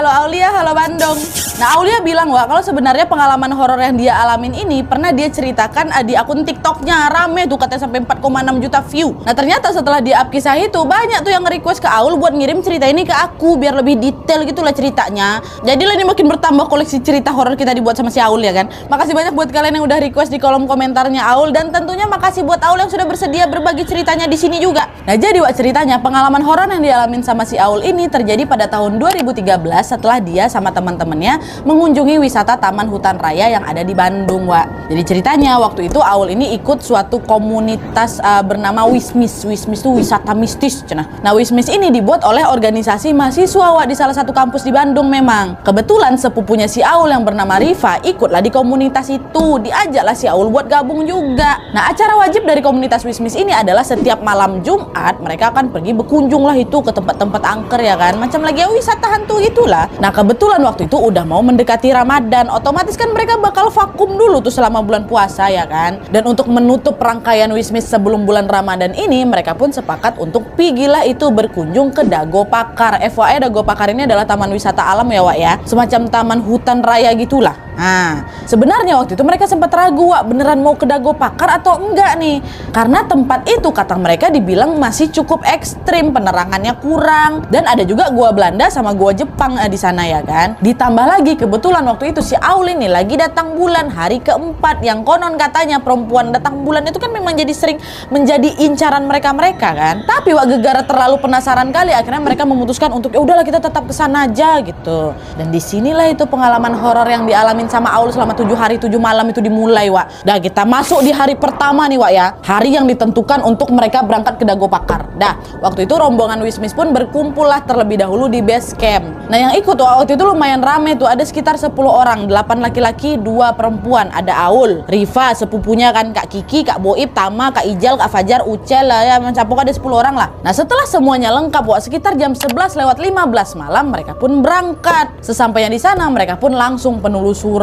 halo Aulia, halo Bandung. Nah, Aulia bilang, Wak, kalau sebenarnya pengalaman horor yang dia alamin ini pernah dia ceritakan di akun TikToknya, rame tuh katanya sampai 4,6 juta view. Nah, ternyata setelah dia up kisah itu, banyak tuh yang nge-request ke Aul buat ngirim cerita ini ke aku biar lebih detail gitulah ceritanya. Jadilah ini makin bertambah koleksi cerita horor kita dibuat sama si Aul ya kan. Makasih banyak buat kalian yang udah request di kolom komentarnya Aul, dan tentunya makasih buat Aul yang sudah bersedia berbagi ceritanya di sini juga. Nah, jadi Wak, ceritanya pengalaman horor yang dialamin sama si Aul ini terjadi pada tahun 2013 setelah dia sama teman-temannya mengunjungi wisata Taman Hutan Raya yang ada di Bandung, Wak. Jadi ceritanya waktu itu Aul ini ikut suatu komunitas bernama Wismis. Wismis itu wisata mistis, cenah. Nah, Wismis ini dibuat oleh organisasi mahasiswa, Wak, di salah satu kampus di Bandung memang. Kebetulan sepupunya si Aul yang bernama Riva ikutlah di komunitas itu. Diajaklah si Aul buat gabung juga. Nah, acara wajib dari komunitas Wismis ini adalah setiap malam Jumat mereka akan pergi berkunjung lah itu ke tempat-tempat angker ya kan. Macam lagi wisata hantu itulah. Nah, kebetulan waktu itu udah mau mendekati Ramadan, otomatis kan mereka bakal vakum dulu tuh selama bulan puasa ya kan. Dan untuk menutup rangkaian Wismis sebelum bulan Ramadan ini, mereka pun sepakat untuk pergilah itu berkunjung ke Dago Pakar. FYI, Dago Pakar ini adalah taman wisata alam ya, Wak ya, semacam taman hutan raya gitulah. Nah, sebenarnya waktu itu mereka sempat ragu, Wak, beneran mau ke Dago Pakar atau enggak nih, karena tempat itu kata mereka dibilang masih cukup ekstrim, penerangannya kurang, dan ada juga gua Belanda sama gua Jepang di sana ya kan. Ditambah lagi kebetulan waktu itu si Aul ini lagi datang bulan hari keempat, yang konon katanya perempuan datang bulan itu kan memang jadi sering menjadi incaran mereka kan. Tapi Wak, gegara terlalu penasaran kali, akhirnya mereka memutuskan untuk ya udahlah kita tetap kesana aja gitu. Dan disinilah itu pengalaman horor yang dialami sama Aul selama 7 hari 7 malam itu dimulai, Wak. Dah kita masuk di hari pertama nih, Wak ya. Hari yang ditentukan untuk mereka berangkat ke Dago Pakar. Dah, waktu itu rombongan Wismis pun berkumpul lah terlebih dahulu di base camp. Nah, yang ikut waktu itu lumayan rame tuh, ada sekitar 10 orang, 8 laki-laki, 2 perempuan. Ada Aul, Riva, sepupunya kan, Kak Kiki, Kak Boib, Tama, Kak Ijal, Kak Fajar, Ucel lah ya, macam pokoknya ada 10 orang lah. Nah, setelah semuanya lengkap, Wak, sekitar jam 11:15 malam mereka pun berangkat. Sesampainya di sana mereka pun langsung penelusuran.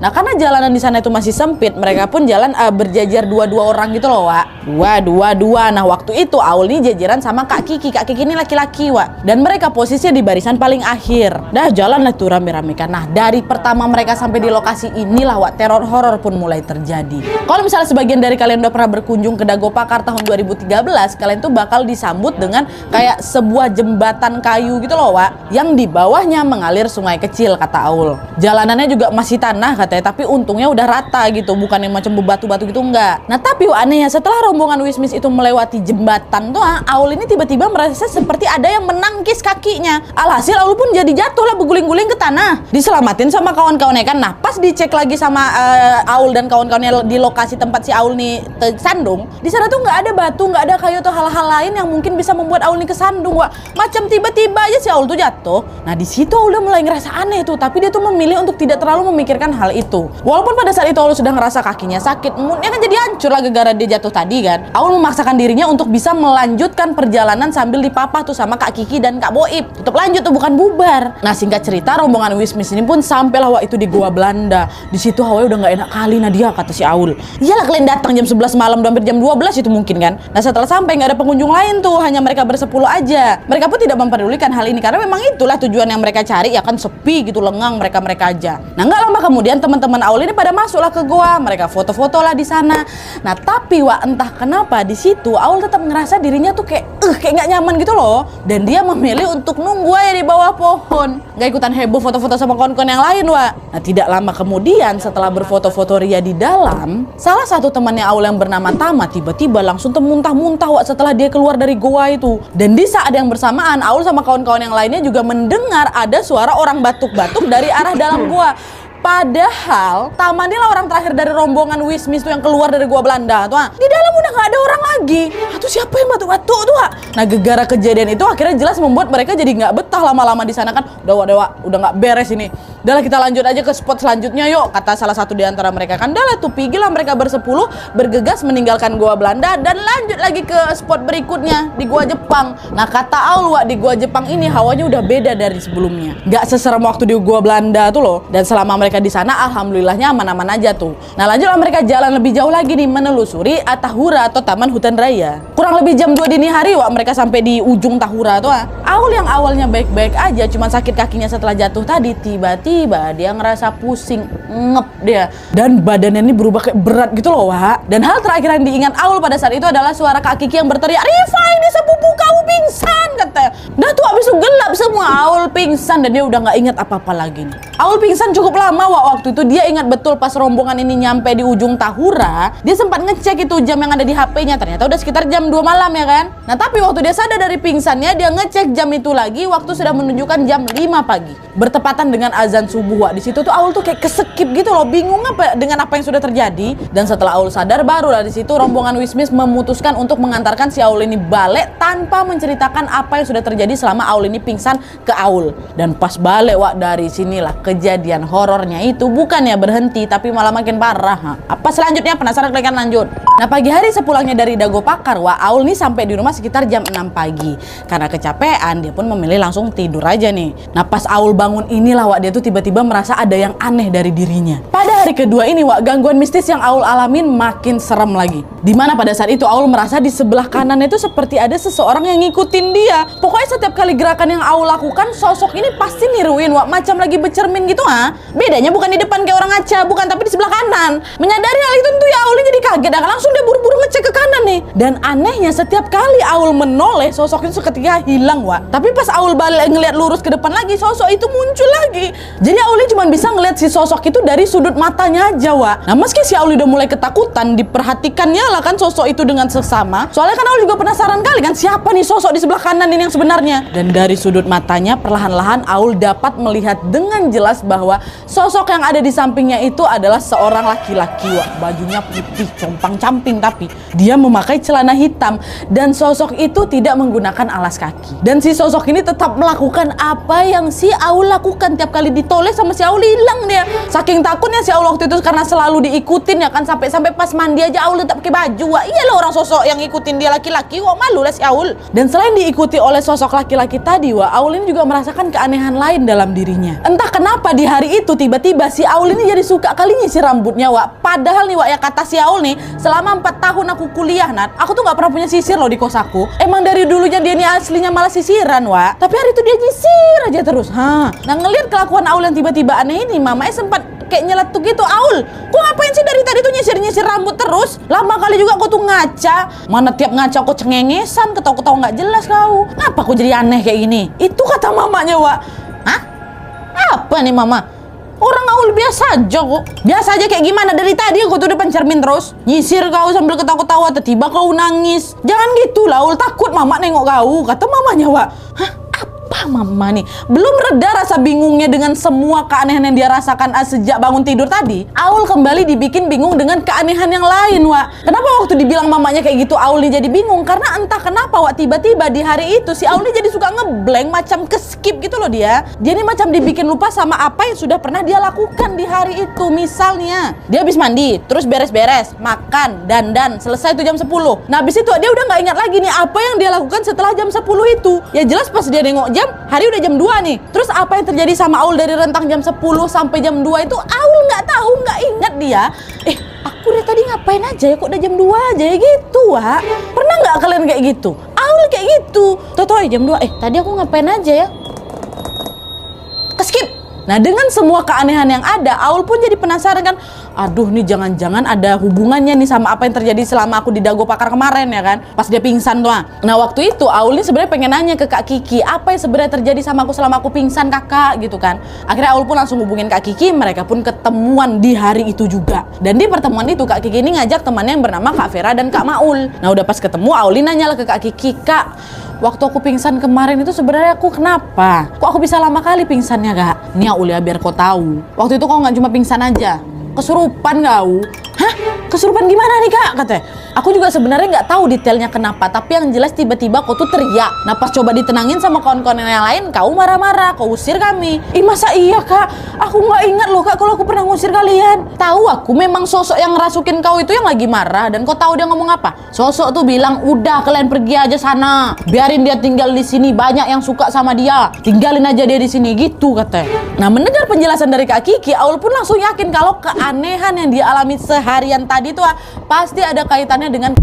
Nah, karena jalanan di sana itu masih sempit, mereka pun jalan berjajar 2-2 orang gitu loh, Wak. 2-2-2. Nah, waktu itu Aul ini jajaran sama Kak Kiki. Kak Kiki ini laki-laki, Wak. Dan mereka posisinya di barisan paling akhir. Dah jalan lah tuh rame-rame kan. Nah, dari pertama mereka sampai di lokasi inilah, Wak, teror horor pun mulai terjadi. Kalau misalnya sebagian dari kalian udah pernah berkunjung ke Dago Pakar tahun 2013, kalian tuh bakal disambut dengan kayak sebuah jembatan kayu gitu loh, Wak, yang di bawahnya mengalir sungai kecil kata Aul. Jalanannya juga masih tanah katanya, tapi untungnya udah rata gitu, bukan yang macam bebatu-batu gitu, enggak. Nah, tapi anehnya setelah rombongan Wismis itu melewati jembatan tuh, Aul ini tiba-tiba merasa seperti ada yang menangkis kakinya. Alhasil Aul pun jadi jatuh lah berguling-guling ke tanah. Diselamatin sama kawan-kawannya kan. Nah, pas dicek lagi sama Aul dan kawan-kawannya di lokasi tempat si Aul nih tersandung, di sana tuh nggak ada batu, nggak ada kayu atau hal-hal lain yang mungkin bisa membuat Aul nih kesandung, Wak. Macam tiba-tiba aja si Aul tuh jatuh. Nah, di situ Aul udah mulai ngerasa aneh tuh, tapi dia tuh memilih untuk tidak terlalu memikirkan hal itu. Walaupun pada saat itu Aul sudah ngerasa kakinya sakit, moodnya kan jadi hancur lah gara-gara dia jatuh tadi kan. Aul memaksakan dirinya untuk bisa melanjutkan perjalanan sambil dipapah tuh sama Kak Kiki dan Kak Boib. Tetap lanjut tuh, bukan bubar. Nah, singkat cerita rombongan Wismis ini pun sampailah, Wak, itu di Gua Belanda. Di situ hawanya udah nggak enak kali Nadia, kata si Aul. Iyalah kalian datang jam 11 malam udah hampir jam 12 itu mungkin kan. Nah, setelah sampai nggak ada pengunjung lain tuh, hanya mereka bersepuluh aja. Mereka pun tidak memperdulikan hal ini karena memang itulah tujuan yang mereka cari ya kan, sepi gitu, lengang mereka aja. Nah, nggak lama kemudian teman-teman Aul ini pada masuklah ke gua, mereka foto-foto lah di sana. Nah, tapi Wak, entah kenapa di situ Aul tetap ngerasa dirinya tuh kayak nggak nyaman gitu loh, dan dia memilih untuk nunggu aja di bawah pohon, nggak ikutan heboh foto-foto sama kawan-kawan yang lain, Wak. Nah, tidak lama kemudian setelah berfoto-foto ria di dalam, salah satu temannya Aul yang bernama Tama tiba-tiba langsung muntah-muntah, Wak, setelah dia keluar dari goa itu. Dan di saat yang bersamaan Aul sama kawan-kawan yang lainnya juga mendengar ada suara orang batuk-batuk dari arah dalam gua. Padahal Tama ini lah orang terakhir dari rombongan Wismis tuh yang keluar dari Gua Belanda tuh. Di dalam udah nggak ada orang lagi. Tuh siapa yang batuk-batuk tuh? Nah, gegara kejadian itu akhirnya jelas membuat mereka jadi nggak betah lama-lama di sana kan. Udah nggak beres ini. Udah kita lanjut aja ke spot selanjutnya yuk, kata salah satu di antara mereka kan. Dah lah tuh, pergilah mereka bersepuluh bergegas meninggalkan Gua Belanda dan lanjut lagi ke spot berikutnya di Gua Jepang. Nah, kata Aul, Wak, di Gua Jepang ini hawanya udah beda dari sebelumnya. Nggak seserem waktu di Gua Belanda tuh loh. Dan selama mereka mereka di sana alhamdulillahnya aman-aman aja tuh. Nah lanjutlah mereka jalan lebih jauh lagi nih menelusuri Tahura atau Taman Hutan Raya. Kurang lebih jam 2 dini hari mereka sampai di ujung Tahura tuh. Aul yang awalnya baik-baik aja cuma sakit kakinya setelah jatuh tadi, tiba-tiba dia ngerasa pusing, ngep dia. Dan badannya ini berubah kayak berat gitu loh, Wak. Dan hal terakhir yang diingat Aul pada saat itu adalah suara Kak Kiki yang berteriak, "Rifa, ini sepupu kamu pingsan," katanya. Dah tuh abis itu gelap semua, Aul pingsan dan dia udah nggak ingat apa-apa lagi nih. Aul pingsan cukup lama, Wak. Waktu itu dia ingat betul pas rombongan ini nyampe di ujung Tahura, dia sempat ngecek itu jam yang ada di HP-nya, ternyata udah sekitar jam 2 malam ya kan. Nah tapi waktu dia sadar dari pingsannya, dia ngecek jam itu lagi, waktu sudah menunjukkan jam 5 pagi. Bertepatan dengan azan subuh, Wak. Di situ tuh Aul tuh kayak kesekip gitu loh, bingung apa dengan apa yang sudah terjadi. Dan setelah Aul sadar, baru dari situ rombongan Wismis memutuskan untuk mengantarkan si Aul ini balik tanpa menceritakan apa yang sudah terjadi selama Aul ini pingsan ke Aul. Dan pas balik, Wak, dari sinilah kejadian horornya itu bukannya berhenti tapi malah makin parah. Apa selanjutnya? Penasaran kalian? Lanjut. Nah pagi hari sepulangnya dari Dago Pakar, Wak, Aul nih sampai di rumah sekitar jam 6 pagi. Karena kecapean, dia pun memilih langsung tidur aja nih. Nah pas Aul bangun inilah, Wak, dia tuh tiba-tiba merasa ada yang aneh dari dirinya. Pada hari kedua ini, Wak, gangguan mistis yang Aul alamin makin serem lagi. Dimana pada saat itu Aul merasa di sebelah kanan itu seperti ada seseorang yang ngikutin dia. Pokoknya setiap kali gerakan yang Aul lakukan, sosok ini pasti niruin, Wak, macam lagi bercermin gitu. Bedanya bukan di depan kayak orang ngaca, bukan, tapi di sebelah kanan. Menyadari hal itu tuh ya Aul jadi kaget, langsung dia buru-buru ngecek ke kanan nih. Dan anehnya setiap kali Aul menoleh, sosok itu seketika hilang, Wak. Tapi pas Aul balik ngeliat lurus ke depan lagi, sosok itu muncul lagi. Jadi Aul cuma bisa ngeliat si sosok itu dari sudut matanya aja, Wak. Nah meski si Aul udah mulai ketakutan, diperhatikannya lah kan sosok itu dengan seksama. Soalnya kan Aul juga penasaran kali kan siapa nih sosok di sebelah kanan ini yang sebenarnya. Dan dari sudut matanya perlahan-lahan Aul dapat melihat dengan jelas bahwa sosok yang ada di sampingnya itu adalah seorang laki-laki, Wak. Bajunya putih compang-camping, tapi dia memakai celana hitam dan sosok itu tidak menggunakan alas kaki. Dan si sosok ini tetap melakukan apa yang si Aul lakukan. Tiap kali ditoleh sama si Aul hilang dia. Saking takutnya si Aul waktu itu karena selalu diikutin ya kan, sampai pas mandi aja Aul tetap pakai baju, Wak. Iyalah orang sosok yang ikutin dia laki-laki, Wak, malu lah si Aul. Dan selain diikuti oleh sosok laki-laki tadi, Wak, Aul ini juga merasakan keanehan lain dalam dirinya. Entah kenapa di hari itu tiba-tiba si Aul ini jadi suka kali nyisir rambutnya, Wak. Padahal nih, Wak, ya kata si Aul nih, selama 4 tahun aku kuliah, Nat, aku tuh gak pernah punya sisir loh di kos aku. Emang dari dulunya dia nih aslinya malah sisiran, Wak. Tapi hari itu dia nyisir aja terus. Nah ngelihat kelakuan Aul yang tiba-tiba aneh ini, mamanya sempat kayak nyeletuk gitu. "Aul, kok ngapain sih dari tadi tuh nyisir-nyisir rambut terus? Lama kali juga kau tuh ngaca. Mana tiap ngaca kau cengengesan, ketawa-ketawa gak jelas kau. Ngapa kau jadi aneh kayak gini?" Itu kata mamanya, Wak. Hah? Apa nih mama? Orang Aul biasa aja kok. Biasa aja kayak gimana? Dari tadi aku tuh depan cermin terus nyisir kau sambil ketawa-ketawa, tiba-tiba kau nangis. Jangan gitu lah, Aul takut mama nengok kau, kata mamanya, Wak. Hah? Apa mama nih? Belum reda rasa bingungnya dengan semua keanehan yang dia rasakan sejak bangun tidur tadi, Aul kembali dibikin bingung dengan keanehan yang lain, Wak. Kenapa waktu dibilang mamanya kayak gitu Aul nih jadi bingung? Karena entah kenapa, Wak, tiba-tiba di hari itu si Aul nih jadi suka ngeblank, macam keskip gitu loh dia. Dia nih macam dibikin lupa sama apa yang sudah pernah dia lakukan di hari itu. Misalnya, dia habis mandi, terus beres-beres, makan, dandan, selesai itu jam 10. Nah habis itu dia udah nggak ingat lagi nih apa yang dia lakukan setelah jam 10 itu. Ya jelas pas dia nengok jam, hari udah jam 2 nih. Terus apa yang terjadi sama Aul dari rentang jam 10 sampai jam 2 itu Aul nggak tahu, nggak ingat dia. Aku dari tadi ngapain aja ya, kok udah jam 2 aja ya gitu, Wak. Pernah nggak kalian kayak gitu? Aul kayak gitu. Tuh jam 2, tadi aku ngapain aja ya? Keskip. Nah dengan semua keanehan yang ada, Aul pun jadi penasaran kan. Aduh nih jangan-jangan ada hubungannya nih sama apa yang terjadi selama aku di Dago Pakar kemarin ya kan, pas dia pingsan tuh. Nah waktu itu Aul nih sebenarnya pengen nanya ke Kak Kiki, apa yang sebenarnya terjadi sama aku selama aku pingsan, Kakak, gitu kan. Akhirnya Aul pun langsung hubungin Kak Kiki, mereka pun ketemuan di hari itu juga. Dan di pertemuan itu Kak Kiki ini ngajak temannya yang bernama Kak Vera dan Kak Maul. Nah udah pas ketemu, Aul nanya lah ke Kak Kiki, "Kak, waktu aku pingsan kemarin itu sebenarnya aku kenapa? Kok aku bisa lama kali pingsannya, Kak?" Nih Aul ya, biar kau tahu, waktu itu kau nggak cuma pingsan aja, kesurupan kau. Hah? Kesurupan gimana nih, Kak? Katanya. Aku juga sebenarnya nggak tahu detailnya kenapa, tapi yang jelas tiba-tiba kau tuh teriak. Nah pas coba ditenangin sama kawan-kawan yang lain, kau marah-marah, kau usir kami. Masa iya, Kak? Aku nggak ingat loh, Kak, kalau aku pernah ngusir kalian. Tahu aku memang sosok yang ngerasukin kau itu yang lagi marah. Dan kau tahu dia ngomong apa? Sosok tuh bilang, "Udah kalian pergi aja sana, biarin dia tinggal di sini, banyak yang suka sama dia, tinggalin aja dia di sini," gitu katanya. Nah, mendengar penjelasan dari Kak Kiki, Aul pun langsung yakin kalau keanehan yang dia alami seharian tadi tuh pasti ada kaitannya dengan